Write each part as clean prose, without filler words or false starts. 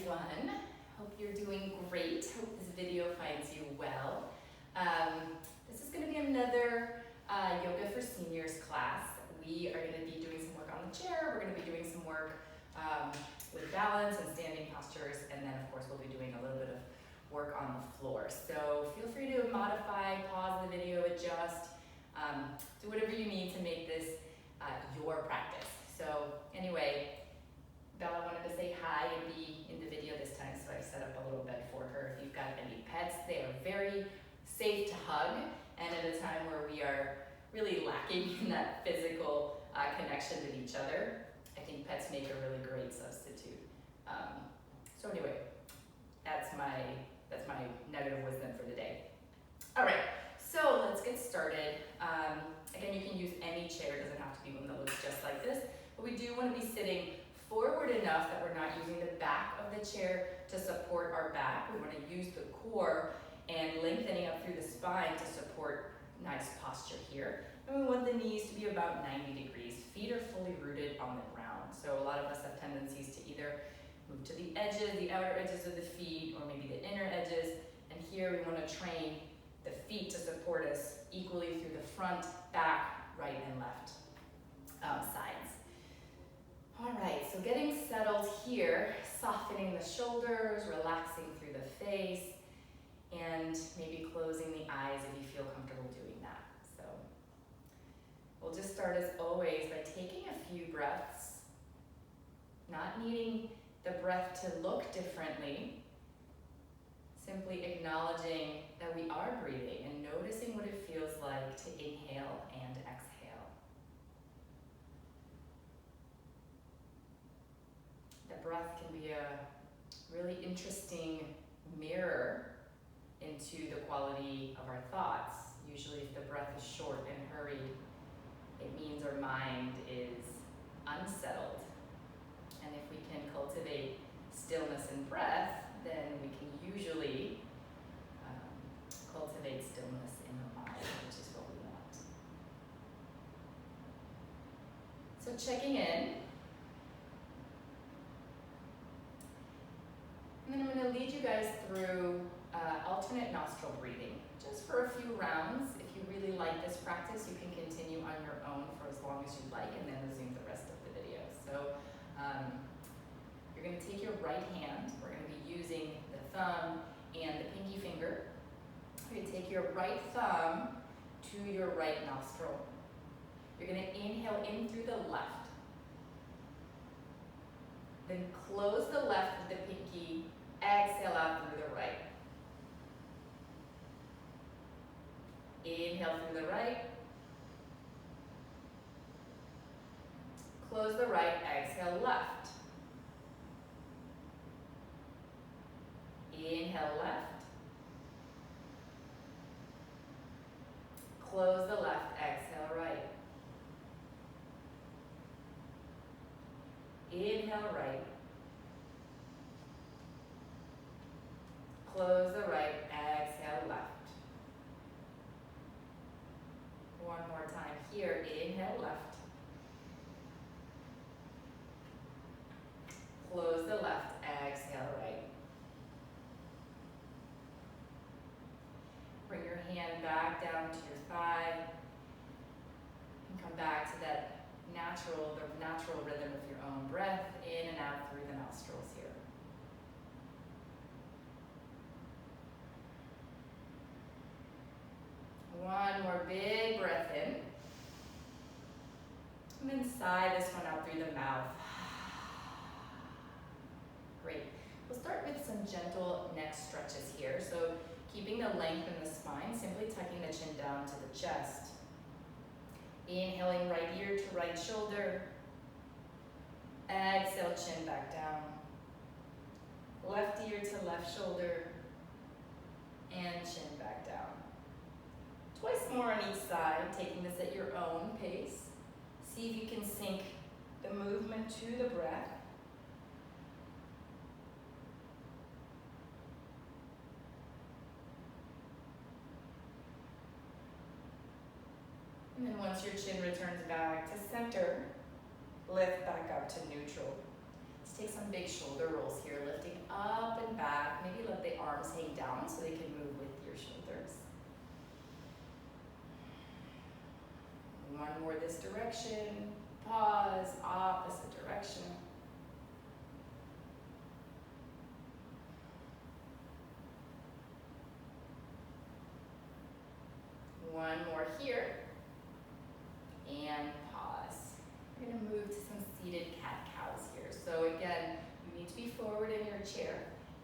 everyone. Hope you're doing great. Hope this video finds you well. This is going to be another Yoga for Seniors class. We are going to be doing some work on the chair. We're going to be doing some work with balance and standing postures, and then of course we'll be doing a little bit of work on the floor. So feel free to modify, pause the video, adjust, do whatever you need to make this your practice. So anyway, Bella wanted to say hi and be in the video this time, so I've set up a little bed for her. If you've got any pets, they are very safe to hug, and at a time where we are really lacking in that physical connection with each other, I think pets make a really great substitute. So anyway, that's my nugget of wisdom for the day. All right, so let's get started. Again, you can use any chair, it doesn't have to be one that looks just like this, but we do want to be sitting forward enough that we're not using the back of the chair to support our back. We want to use the core and lengthening up through the spine to support nice posture here. And we want the knees to be about 90 degrees. Feet are fully rooted on the ground. So a lot of us have tendencies to either move to the edges, the outer edges of the feet, or maybe the inner edges. And here we want to train the feet to support us equally through the front, back, right, and left sides. All right, so getting settled here, softening the shoulders, relaxing through the face, and maybe closing the eyes if you feel comfortable doing that. So we'll just start as always by taking a few breaths, not needing the breath to look differently, simply acknowledging that we are breathing and noticing what it feels like to inhale and exhale. The breath can be a really interesting mirror into the quality of our thoughts. Usually if the breath is short and hurried, it means our mind is unsettled. And if we can cultivate stillness and breath, then we can usually cultivate stillness in the mind, which is what we want. So checking in. And then I'm going to lead you guys through alternate nostril breathing, just for a few rounds. If you really like this practice, you can continue on your own for as long as you'd like, and then resume the rest of the video. So you're going to take your right hand. We're going to be using the thumb and the pinky finger. You're going to take your right thumb to your right nostril. You're going to inhale in through the left. Then close the left with the pinky, exhale out through the right. Inhale through the right. Close the right, exhale left. Inhale left. Close the left, exhale right. Inhale right. Close the right, exhale left. One more time here, inhale left. Close the left, exhale right. Bring your hand back down to your thigh. And come back to that the natural rhythm of your own breath, in and out through the nostrils here. One more big breath in. And then sigh this one out through the mouth. Great. We'll start with some gentle neck stretches here. So keeping the length in the spine, simply tucking the chin down to the chest. Inhaling right ear to right shoulder. Exhale, chin back down. Left ear to left shoulder. And chin back down. Twice more on each side, taking this at your own pace. See if you can sync the movement to the breath. And then once your chin returns back to center, lift back up to neutral. Let's take some big shoulder rolls here, lifting up and back. Maybe let the arms hang down so they can move with your shoulders. One more this direction. Pause, opposite direction. One more here, and pause. We're gonna move to some seated cat-cows here. So again, you need to be forward in your chair.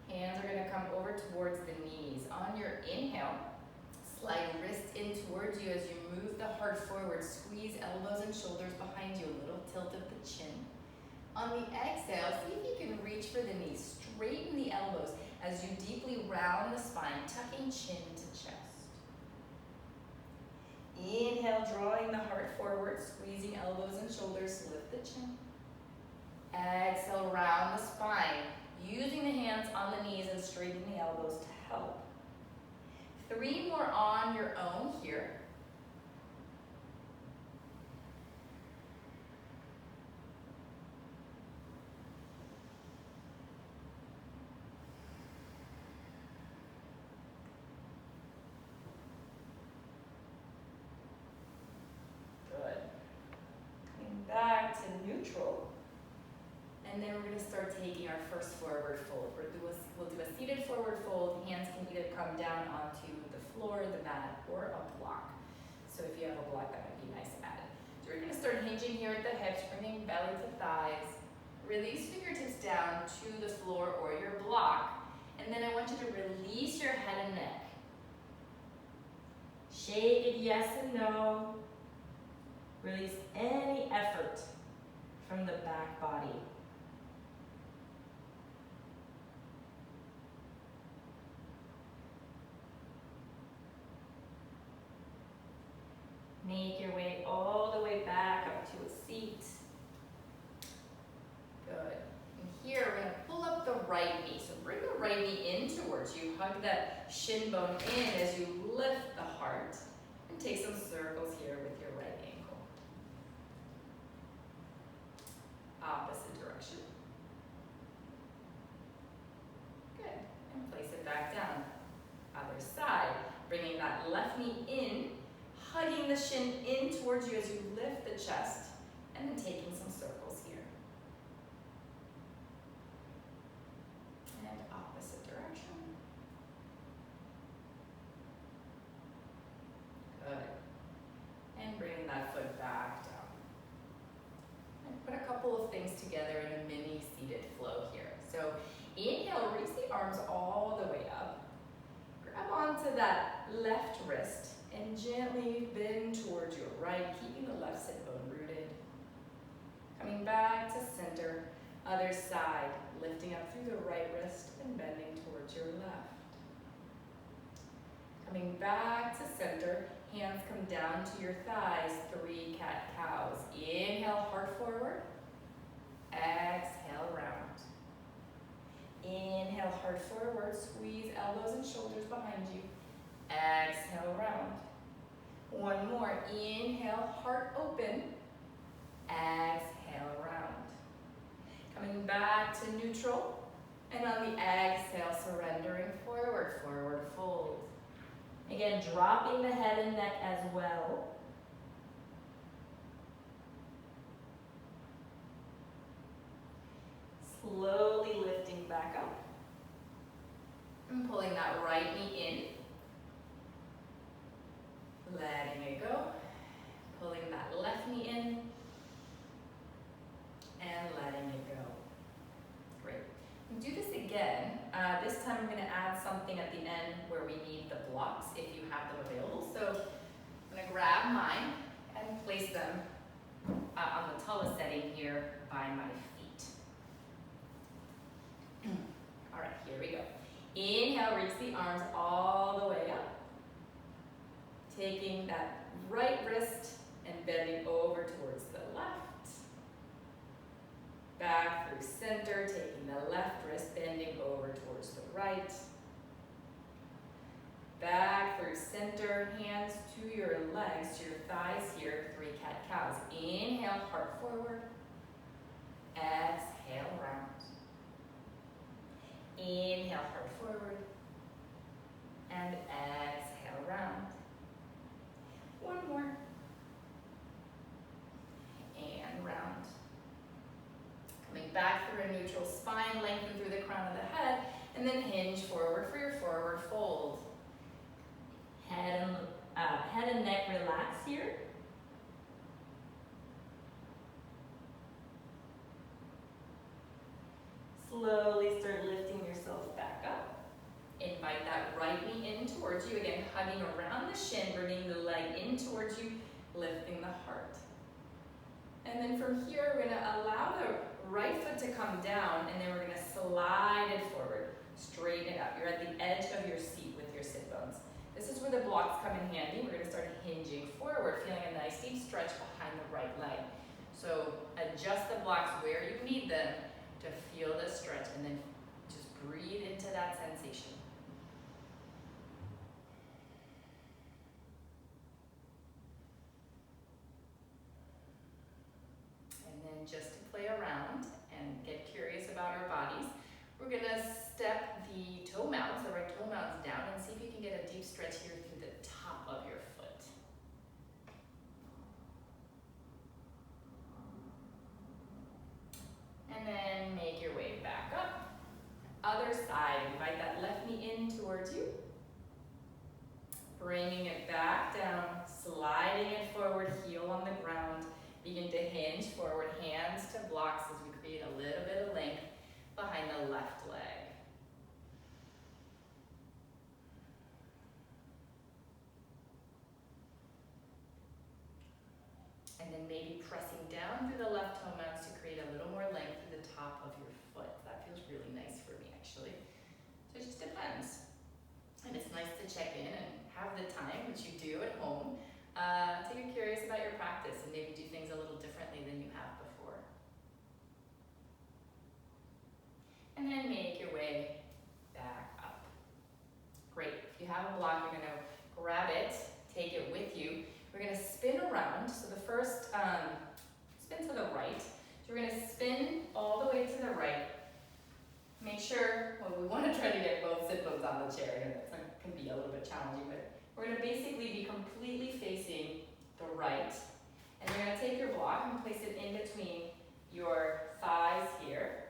Hands are gonna come over towards the knees. On your inhale, slide wrist in towards you as you move the heart forward. Squeeze elbows and shoulders behind you, a little tilt of the chin. On the exhale, see if you can reach for the knees. Straighten the elbows as you deeply round the spine, tucking chin to chest. Inhale, drawing the heart forward, squeezing elbows and shoulders, lift the chin. Exhale, round the spine, using the hands on the knees and straightening the elbows to help. 3 more on your own here. Back to neutral. And then we're going to start taking our first forward fold. We'll do a seated forward fold. Hands can either come down onto the floor, the mat, or a block. So if you have a block, that might be nice to add. So we're going to start hinging here at the hips, bringing belly to thighs. Release fingertips down to the floor or your block. And then I want you to release your head and neck. Shake it yes and no. Release any effort from the back body. Make your way all the way back up to a seat. Good. And here we're going to pull up the right knee. So bring the right knee in towards you. Hug that shin bone in as you lift the heart. And take some circles here with your right ankle. Opposite direction. Good. And place it back down. Other side. Bringing that left knee in, hugging the shin in towards you as you lift the chest, and then taking some circles here. And opposite direction. Good. And bring that foot back down. Put a couple of things together in a mini seated flow here. So inhale, reach the arms all the way up. Grab onto that left wrist and gently bend towards your right, keeping the left sit bone rooted. Coming back to center, other side, lifting up through the right wrist and bending towards your left. Coming back to center, hands come down to your thighs, 3 cat-cows. Inhale, heart forward. Exhale, round. Inhale, heart forward. Squeeze elbows and shoulders behind you. Exhale, round. One more. Inhale, heart open. Exhale, round. Coming back to neutral. And on the exhale, surrendering forward, forward fold. Again, dropping the head and neck as well. Slowly lifting back up. And pulling that right knee in. Letting it go. Pulling that left knee in. And letting it go. Great. Do this again. This time I'm going to add something at the end where we need the blocks if you have them available. So I'm going to grab mine and place them on the tallest setting here by my feet. All right, here we go. Inhale, reach the arms all the way up. Taking that right wrist and bending over towards the left. Back through center, taking the left wrist, bending over towards the right. Back through center, hands to your legs, to your thighs here, 3 cat-cows. Inhale, heart forward. Exhale. exhale, round. Inhale, heart forward. And exhale, round. One more. And round. Coming back through a neutral spine, lengthen through the crown of the head, and then hinge forward for your forward fold. Head and neck relax here. Slowly start lifting yourself back up. Invite that right knee in towards you. Again, hugging around the shin, bringing the leg in towards you, lifting the heart. And then from here, we're gonna allow the right foot to come down, and then we're gonna slide it forward, straighten it up. You're at the edge of your seat with your sit bones. This is where the blocks come in handy. We're gonna start hinging forward, feeling a nice deep stretch behind the right leg. So adjust the blocks where you need them to feel the stretch, and then just breathe into that sensation. And then just to play around and get curious about our bodies, we're gonna step the toe mounts, the right toe mounts down, and see if you can get a deep stretch here through the top of your foot. And then make your way back up. Other side, invite that left knee in towards you. Bringing it back down, sliding it forward, heel on the ground. Begin to hinge forward, hands to blocks as we create a little bit of length behind the left leg. And then maybe pressing down through the left toe mounts to create a little more length through the top of your foot. That feels really nice for me, actually. So it just depends. And it's nice to check in and have the time, which you do at home, to get curious about your practice and maybe do things a little differently than you have before. And then make your way back up. Great. If you have a block, you're gonna grab it, take it with you. We're gonna spin around. So the first, spin to the right. So we're gonna spin all the way to the right. Make sure, well, we wanna try to get both sit bones on the chair, and that can be a little bit challenging, but we're gonna basically be completely facing the right. And you're gonna take your block and place it in between your thighs here,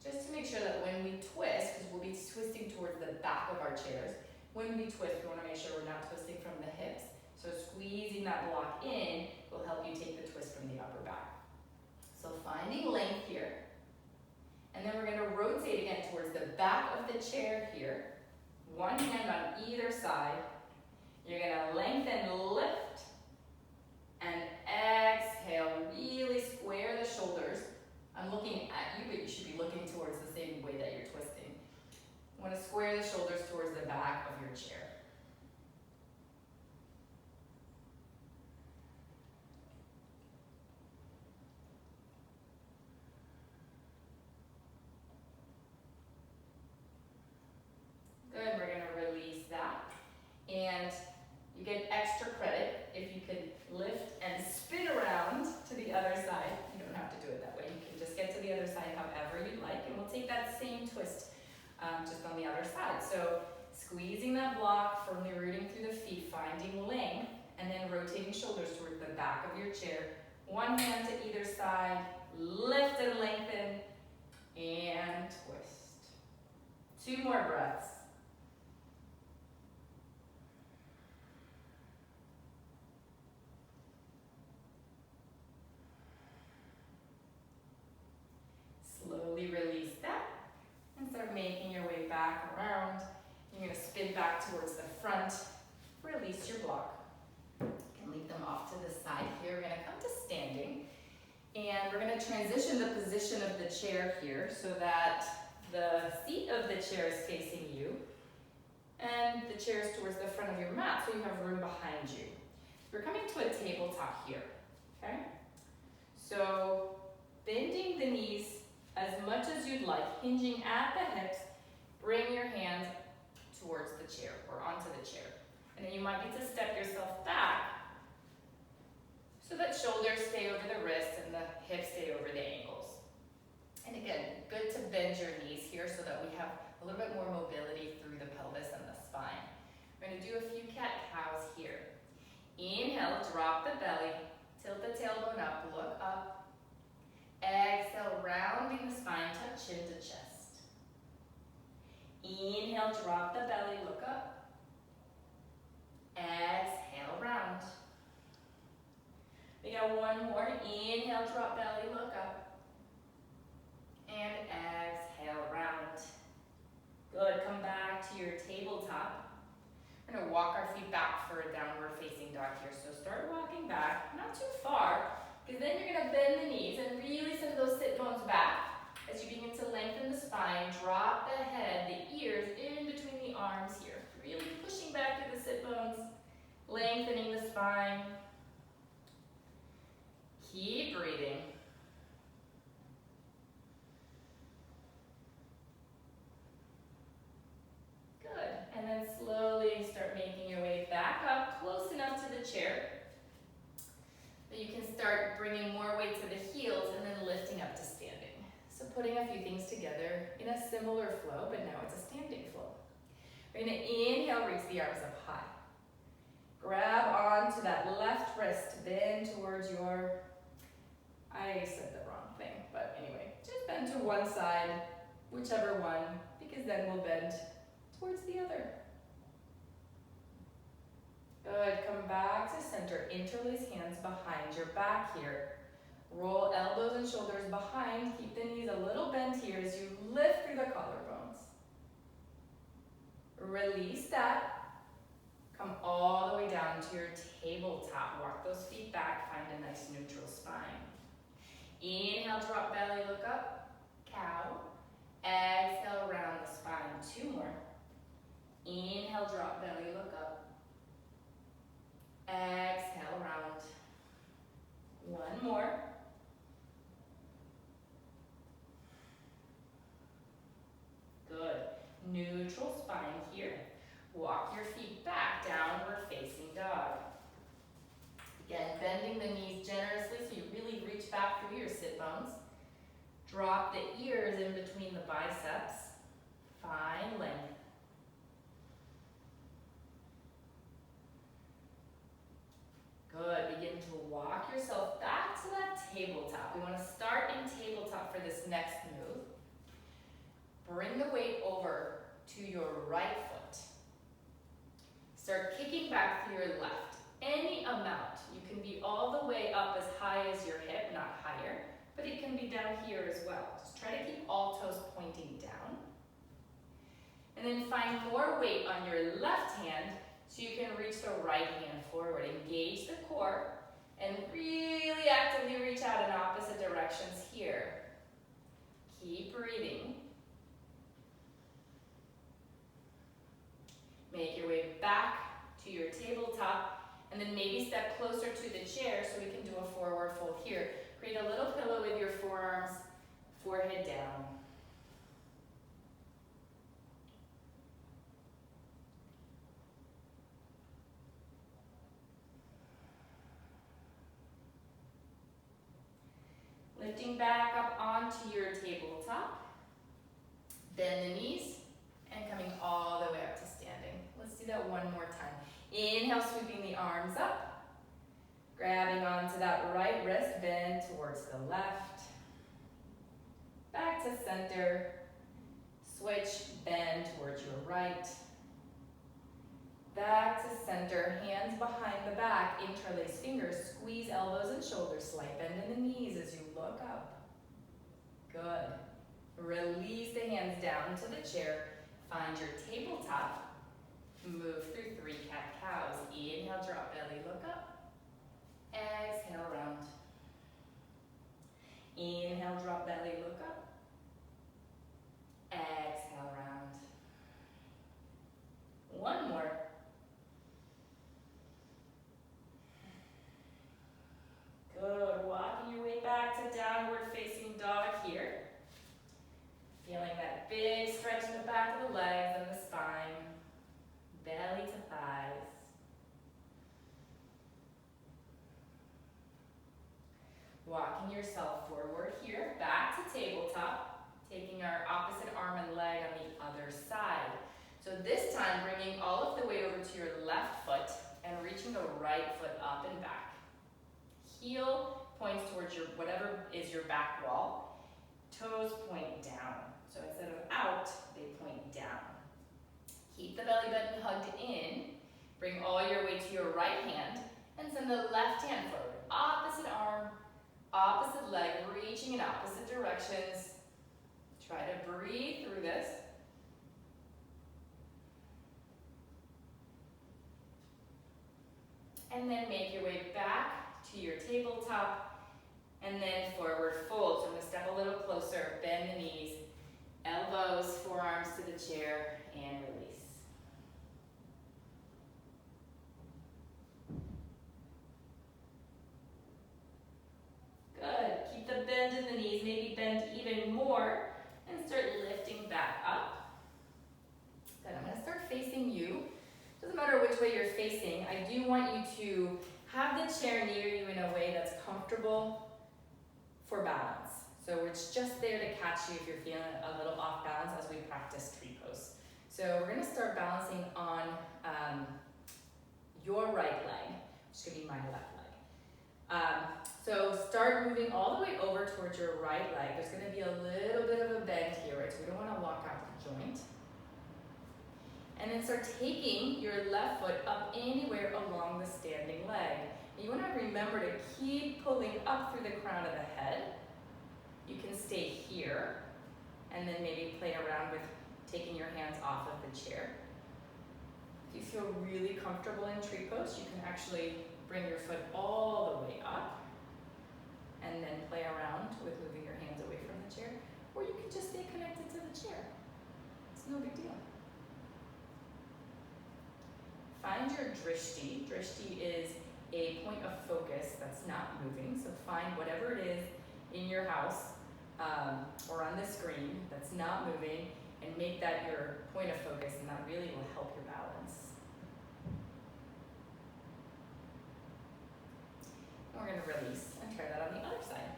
just to make sure that when we twist, because we'll be twisting towards the back of our chairs, when we twist, we wanna make sure we're not twisting from the hips. So squeezing that block in will help you take the twist from the upper back. So finding length here. And then we're gonna rotate again towards the back of the chair here. One hand on either side. You're gonna lengthen, lift, and exhale. Really square the shoulders. I'm looking at you, but you should be looking towards the same way that you're twisting. You wanna square the shoulders towards the back of your chair. Good, we're gonna release that. And you get extra credit if you can lift and spin around to the other side. You don't have to do it that way. You can just get to the other side however you like. And we'll take that same twist just on the other side. So squeezing that block, firmly rooting through the feet, finding length, and then rotating shoulders toward the back of your chair. One hand to either side, lift and lengthen, and twist. 2 more breaths. Slowly release that and start making your way back around. You're gonna spin back towards the front. Release your block. You can leave them off to the side here. We're gonna come to standing, and we're gonna transition the position of the chair here so that the seat of the chair is facing you and the chair is towards the front of your mat so you have room behind you. We're coming to a tabletop here, okay? So bending the knees as much as you'd like, hinging at the hips, bring your hands towards the chair or onto the chair. And then you might need to step yourself back so that shoulders stay over the wrists and the hips stay over the ankles. And again, drop the belly, tilt the tailbone up, look up. Exhale, rounding the spine, tuck chin to chest. Inhale, drop the belly, look up. Exhale, round. We got one more. Inhale, drop belly, look up. And exhale, round. Good, come back to your tabletop. We're gonna walk our feet back for a downward facing dog here. So start walking back, not too far, because then you're gonna bend the knees and really send those sit bones back. As you begin to lengthen the spine, drop the head, the ears in between the arms here. Really pushing back through the sit bones, lengthening the spine. Keep breathing. Good, and then slowly start making your way back up, close enough to the chair that you can start bringing more weight to the heels and then lifting up to standing. So putting a few things together in a similar flow, but now it's a standing flow. We're gonna inhale, reach the arms up high. Grab onto that left wrist, bend towards your, I said the wrong thing, but anyway, just bend to one side, whichever one, because then we'll bend towards the other. Good, come back to center, interlace hands behind your back here. Roll elbows and shoulders behind, keep the knees a little bent here as you lift through the collarbones. Release that. Come all the way down to your tabletop. Walk those feet back, find a nice neutral spine. Inhale, drop belly, look up, cow. Exhale, round the spine, 2 more. Inhale, drop belly, look up. Exhale, round. 1 more. Good. Neutral spine here. Walk your feet back, downward facing dog. Again, bending the knees generously so you really reach back through your sit bones. Drop the ears in between the biceps. Find length. Good, begin to walk yourself back to that tabletop. We want to start in tabletop for this next move. Bring the weight over to your right foot. Start kicking back through your left. Any amount. You can be all the way up as high as your hip, not higher, but it can be down here as well. Just try to keep all toes pointing down. And then find more weight on your left hand so you can reach the right hand forward. Engage the core and really actively reach out in opposite directions here. Keep breathing. Make your way back to your tabletop and then maybe step closer to the chair so we can do a forward fold here. Create a little pillow with your forearms, forehead down. Lifting back up onto your tabletop. Bend the knees and coming all the way up to standing. Let's do that one more time. Inhale, sweeping the arms up. Grabbing onto that right wrist, bend towards the left. Back to center. Switch, bend towards your right. Back to center, hands behind the back, interlace fingers, squeeze elbows and shoulders, slight bend in the knees as you look up. Good. Release the hands down to the chair. Find your tabletop. Move through 3 cat-cows. Inhale, drop belly, look up. Exhale, round. Inhale, drop belly, look up. Exhale, round. 1 more. Good, walking your way back to downward facing dog here. Feeling that big stretch in the back of the legs and the spine, belly to thighs. Walking yourself forward here, back to tabletop, taking our opposite arm and leg on the other side. So this time, bringing all of the weight over to your left foot and reaching the right foot up and back. Heel points towards your, whatever is your back wall. Toes point down. So instead of out, they point down. Keep the belly button hugged in. Bring all your weight to your right hand and send the left hand forward. Opposite arm, opposite leg, reaching in opposite directions. Try to breathe through this. And then make your way back to your tabletop and then forward fold. So I'm gonna step a little closer, bend the knees, elbows, forearms to the chair, and release. Good, keep the bend in the knees, maybe bend even more, and start lifting back up. Then I'm gonna start facing you. Doesn't matter which way you're facing, I do want you to have the chair near you in a way that's comfortable for balance. So it's just there to catch you if you're feeling a little off balance as we practice tree pose. So we're gonna start balancing on your right leg, which is gonna be my left leg. So start moving all the way over towards your right leg. There's gonna be a little bit of a bend here, right? So we don't wanna lock out the joint. And then start taking your left foot up anywhere along the standing leg. And you want to remember to keep pulling up through the crown of the head. You can stay here and then maybe play around with taking your hands off of the chair. If you feel really comfortable in tree pose, you can actually bring your foot all the way up and then play around with moving your hands away from the chair. Or you can just stay connected to the chair. It's no big deal. Find your drishti. Drishti is a point of focus that's not moving. So find whatever it is in your house or on the screen that's not moving and make that your point of focus, and that really will help your balance. And we're gonna release and try that on the other side.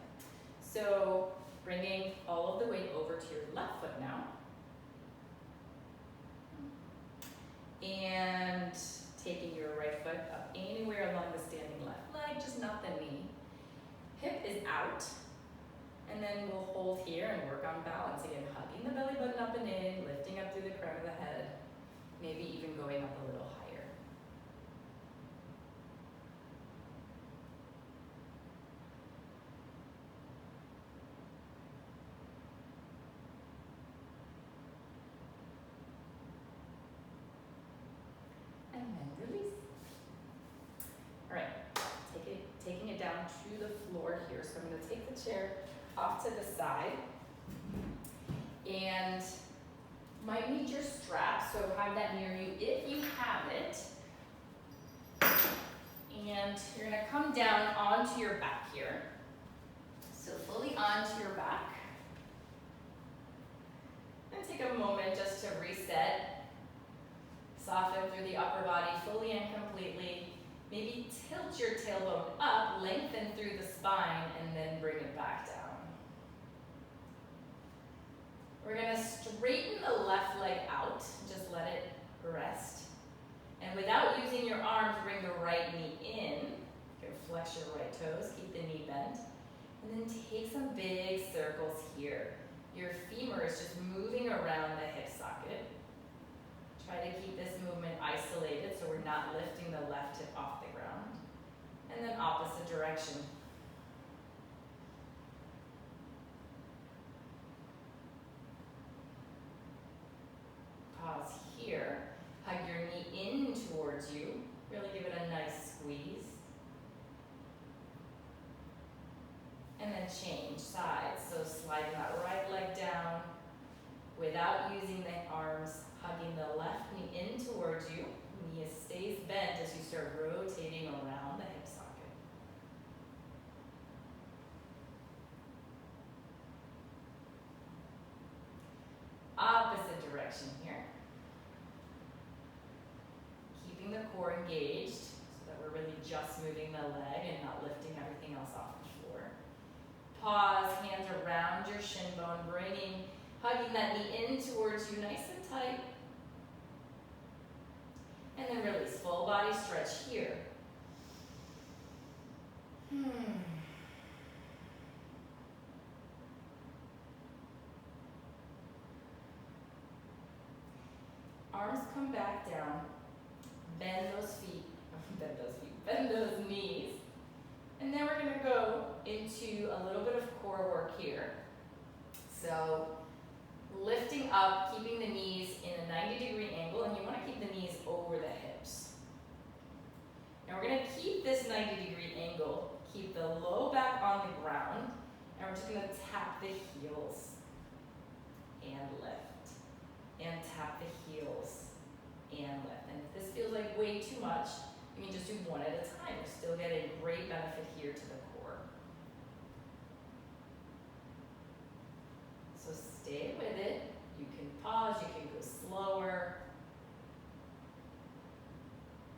So bringing all of the weight over to your left foot now. And taking your right foot up anywhere along the standing left leg, just not the knee. Hip is out. And then we'll hold here and work on balance. Again, hugging the belly button up and in, lifting up through the crown of the head, maybe even going up a little higher. And then release. All right, taking it down to the floor here. So I'm gonna take the chair off to the side. And might need your strap, so have that near you if you have it. And you're gonna come down onto your back here. So fully onto your back. And take a moment just to reset. Soften through the upper body fully and completely. Maybe tilt your tailbone up, lengthen through the spine, and then bring it back down. We're gonna straighten the left leg out, just let it rest. And without using your arms, bring the right knee in. You can flex your right toes, keep the knee bent. And then take some big circles here. Your femur is just moving around the hip socket. Try to keep this movement isolated so we're not lifting the left hip off the ground. And then opposite direction. Pause here. Hug your knee in towards you. Really give it a nice squeeze. And then change sides. So sliding that right leg down without using the arms. Hugging the left knee in towards you. Knee stays bent as you start rotating around the hip socket. Opposite direction here. Keeping the core engaged so that we're really just moving the leg and not lifting everything else off the floor. Pause, hands around your shin bone, hugging that knee in towards you nice and tight. And then release, full body stretch here. Arms come back down, bend those feet, bend those knees. And then we're gonna go into a little bit of core work here. So lifting up, keeping the knees in a 90-degree angle, and you wanna keep the knees over the hips. Now we're gonna keep this 90-degree angle, keep the low back on the ground, and we're just gonna tap the heels and lift, and tap the heels and lift. And if this feels like way too much, you can just do one at a time. You're still getting great benefit here to the core. So stay with it. You can pause, you can go slower.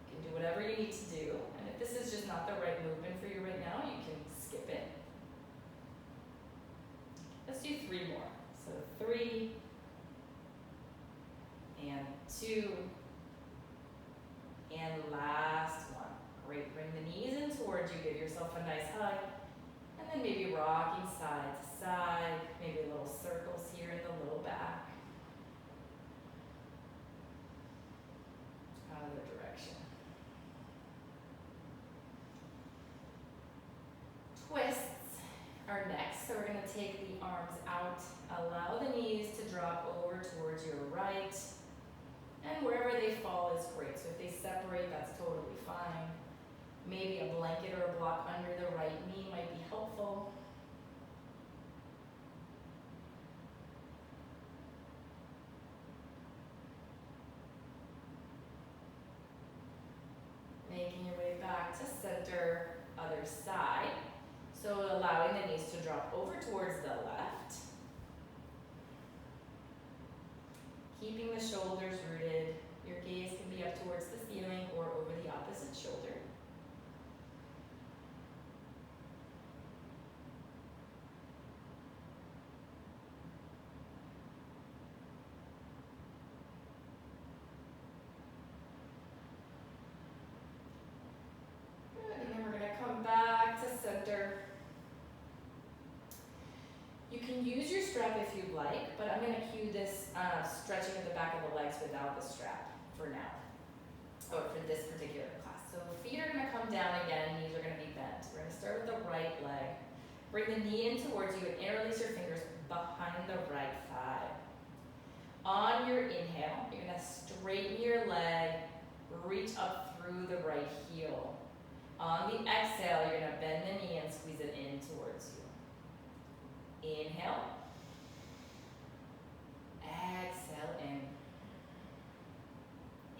You can do whatever you need to do. And if this is just not the right movement for you right now, you can skip it. Let's do 3 more. So 3 and 2 and last one. Great, bring the knees in towards you, give yourself a nice hug, and then maybe rocking side to side, maybe little circles here in the low back. Other direction. Twists are next, so we're going to take the arms out, allow the knees to drop over towards your right, and wherever they fall is great. So if they separate, that's totally fine. Maybe a blanket or a block under the right knee might be helpful. Making your way back to center, other side. So allowing the knees to drop over towards the left. Keeping the shoulders rooted. Your gaze can be up towards the ceiling or over the opposite shoulder. Good, and then we're going to come back to center. You can use your strap if you'd like, but I'm going to cue this stretching at the back of the legs without the strap for now, or for this particular class. So feet are going to come down again, knees are going to be bent. We're going to start with the right leg. Bring the knee in towards you and interlace your fingers behind the right thigh. On your inhale, you're going to straighten your leg, reach up through the right heel. On the exhale, you're going to bend the knee and squeeze it in towards you. Inhale. Exhale in.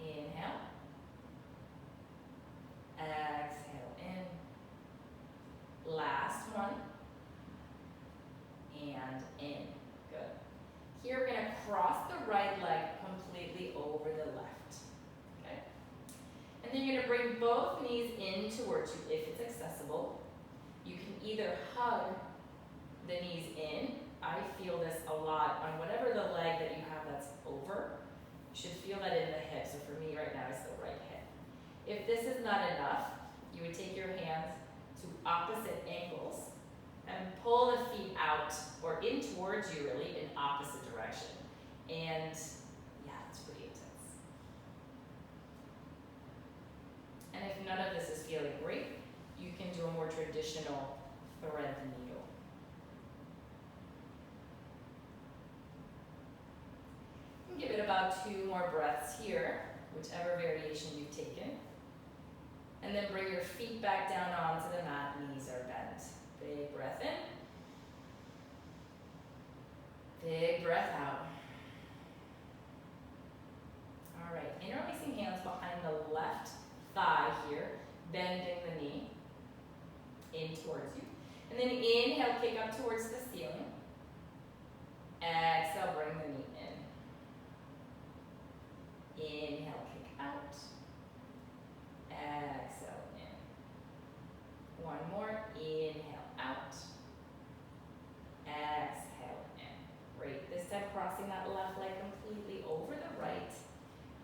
Inhale. Exhale in. Last one. And in. Good. Here we're going to cross the right leg completely over the left. Okay? And then you're going to bring both knees in towards you if it's accessible. You can either hug the knees in. I feel this a lot on whatever the leg that you have that's over. You should feel that in the hip. So for me right now, it's the right hip. If this is not enough, you would take your hands to opposite ankles and pull the feet out or in towards you really in opposite direction. And yeah, it's pretty intense. And if none of this is feeling great, you can do a more traditional thread the needle. Give it about 2 more breaths here, whichever variation you've taken. And then bring your feet back down onto the mat, knees are bent. Big breath in. Big breath out. All right, interlacing hands behind the left thigh here, bending the knee in towards you. And then inhale, kick up towards the ceiling. Exhale, bring the knee in. Inhale, kick out. Exhale, in. One more. Inhale, out. Exhale, in. Great. This time, crossing that left leg completely over the right.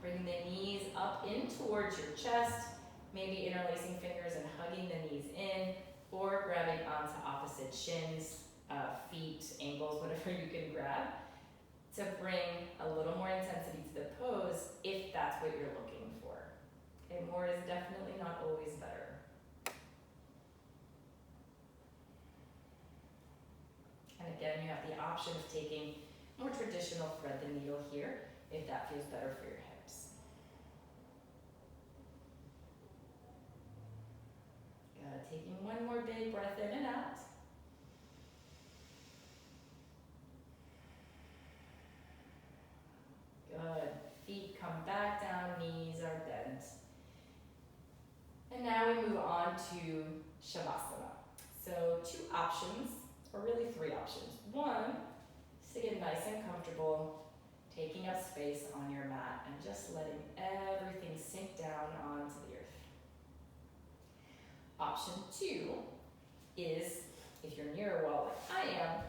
Bring the knees up in towards your chest, maybe interlacing fingers and hugging the knees in, or grabbing onto opposite shins, feet, ankles, whatever you can grab, to bring a little more intensity to the pose if that's what you're looking for. Okay, more is definitely not always better. And again, you have the option of taking more traditional thread the needle here if that feels better for your hips. Good, taking one more big breath in and out. Good, feet come back down, knees are bent. And now we move on to Shavasana. So 2 options, or really 3 options. One, is to get nice and comfortable, taking up space on your mat and just letting everything sink down onto the earth. Option 2 is, if you're near a wall like I am,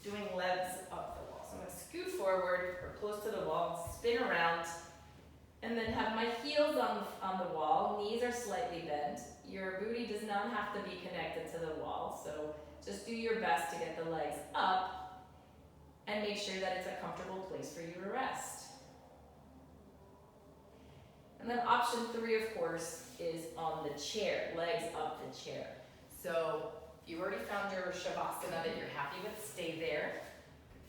doing legs up the wall. So I'm going to scoot forward or close to the wall, spin around, and then have my heels on the wall. Knees are slightly bent. Your booty does not have to be connected to the wall, so just do your best to get the legs up and make sure that it's a comfortable place for you to rest. And then option 3, of course, is on the chair, legs up the chair. So if you've already found your Shavasana that you're happy with, stay there.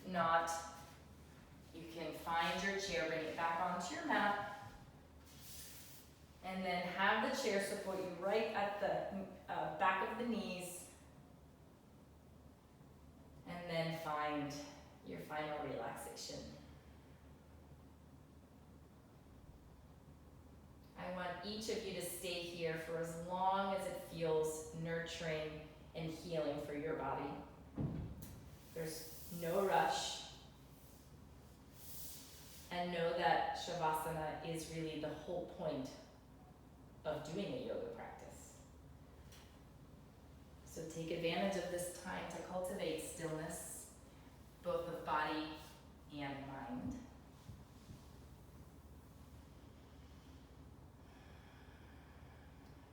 If not, you can find your chair, bring it back onto your mat, and then have the chair support you right at the back of the knees, and then find your final relaxation. I want each of you to stay here for as long as it feels nurturing and healing for your body. There's no rush. And know that Shavasana is really the whole point of doing a yoga practice. So take advantage of this time to cultivate stillness, both of body and mind.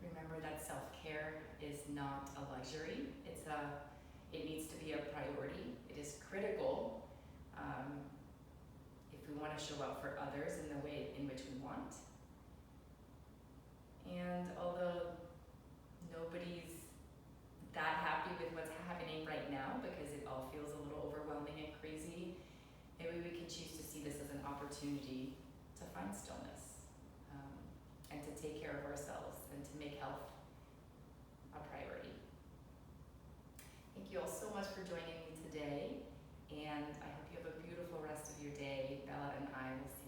Remember that self-care is not a luxury. It needs to be a priority. It is critical if we want to show up for others in the way in which we want. And although nobody's that happy with what's happening right now because it all feels a little overwhelming and crazy, maybe we can choose to see this as an opportunity to find stillness and to take care of ourselves and to make health a priority. Thank you all so much for joining me today, and I hope you have a beautiful rest of your day. Bella and I will see